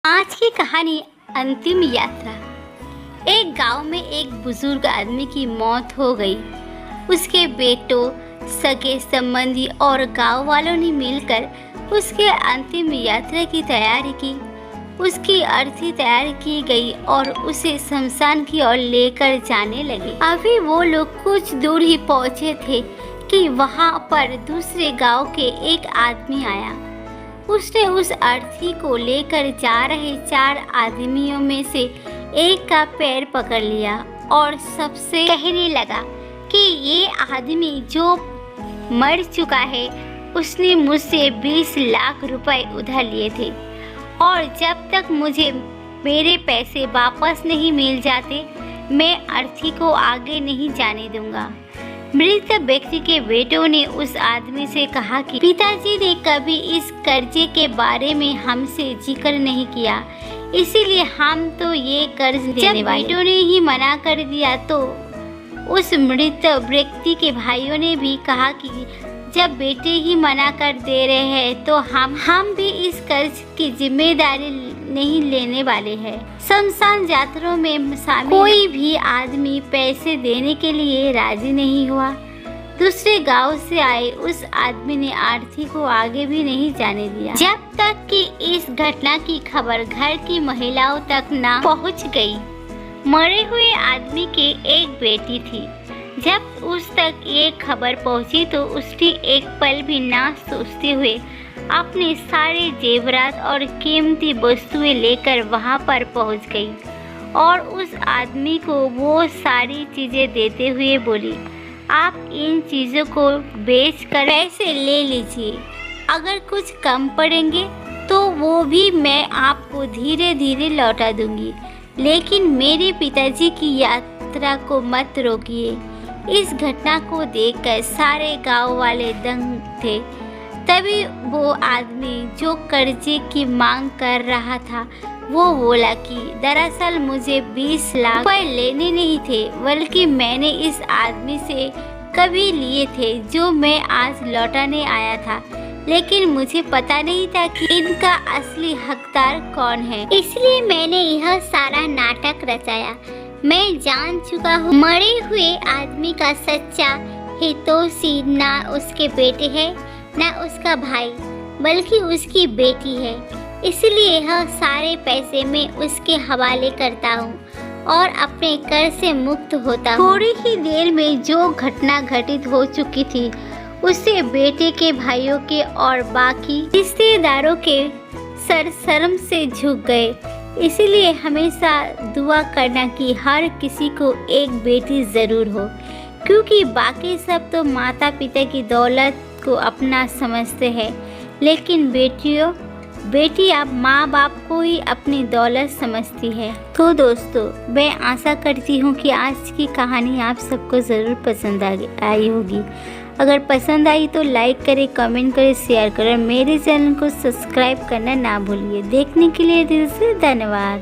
आज की कहानी अंतिम यात्रा। एक गांव में एक बुजुर्ग आदमी की मौत हो गई। उसके बेटों, सगे संबंधी और गांव वालों ने मिलकर उसके अंतिम यात्रा की तैयारी की। उसकी अर्थी तैयार की गई और उसे शमशान की ओर लेकर जाने लगे। अभी वो लोग कुछ दूर ही पहुंचे थे कि वहां पर दूसरे गांव के एक आदमी आया। उसने उस अर्थी को लेकर जा रहे 4 आदमियों में से एक का पैर पकड़ लिया और सबसे कहने लगा कि ये आदमी जो मर चुका है, उसने मुझसे 20 लाख रुपए उधार लिए थे और जब तक मुझे मेरे पैसे वापस नहीं मिल जाते, मैं अर्थी को आगे नहीं जाने दूंगा। मृत व्यक्ति के बेटों ने उस आदमी से कहा कि पिताजी ने कभी इस कर्जे के बारे में हमसे जिक्र नहीं किया, इसीलिए हम तो ये कर्ज देने वाले। बेटों ने ही मना कर दिया तो उस मृत व्यक्ति के भाइयों ने भी कहा कि जब बेटे ही मना कर दे रहे हैं तो हम भी इस कर्ज की जिम्मेदारी नहीं लेने वाले हैं। शमशान यात्रा में शामिल कोई भी आदमी पैसे देने के लिए राजी नहीं हुआ। दूसरे गांव से आए उस आदमी ने आरती को आगे भी नहीं जाने दिया, जब तक कि इस घटना की खबर घर की महिलाओं तक न पहुंच गई। मरे हुए आदमी के एक बेटी थी। जब उस तक ये खबर पहुंची तो उसने एक पल भी ना सोचते हुए अपने सारे जेवरात और कीमती वस्तुएं लेकर वहां पर पहुंच गई और उस आदमी को वो सारी चीजें देते हुए बोली, आप इन चीज़ों को बेचकर पैसे ले लीजिए। अगर कुछ कम पड़ेंगे तो वो भी मैं आपको धीरे धीरे लौटा दूंगी, लेकिन मेरे पिताजी की यात्रा को मत रोकिए। इस घटना को देखकर सारे गांव वाले दंग थे। तभी वो आदमी जो कर्जे की मांग कर रहा था, वो बोला कि दरअसल मुझे 20 लाख रुपए लेने नहीं थे, बल्कि मैंने इस आदमी से कभी लिए थे जो मैं आज लौटाने आया था, लेकिन मुझे पता नहीं था कि इनका असली हकदार कौन है, इसलिए मैंने यह सारा नाटक रचाया। मैं जान चुका हूँ मरे हुए आदमी का सच्चा हितैषी ना उसके बेटे है ना उसका भाई, बल्कि उसकी बेटी है। इसलिए यह सारे पैसे मैं उसके हवाले करता हूँ और अपने कर से मुक्त होता हूँ। थोड़ी ही देर में जो घटना घटित हो चुकी थी, उससे बेटे के भाइयों के और बाकी रिश्तेदारों के सर शर्म से झुक गए। इसीलिए हमेशा दुआ करना कि हर किसी को एक बेटी ज़रूर हो, क्योंकि बाकी सब तो माता पिता की दौलत को अपना समझते हैं, लेकिन बेटियां माँ बाप को ही अपनी दौलत समझती है। तो दोस्तों, मैं आशा करती हूँ कि आज की कहानी आप सबको ज़रूर पसंद आई होगी। अगर पसंद आई तो लाइक करें, कमेंट करें, शेयर करें। मेरे चैनल को सब्सक्राइब करना ना भूलिए। देखने के लिए दिल से धन्यवाद।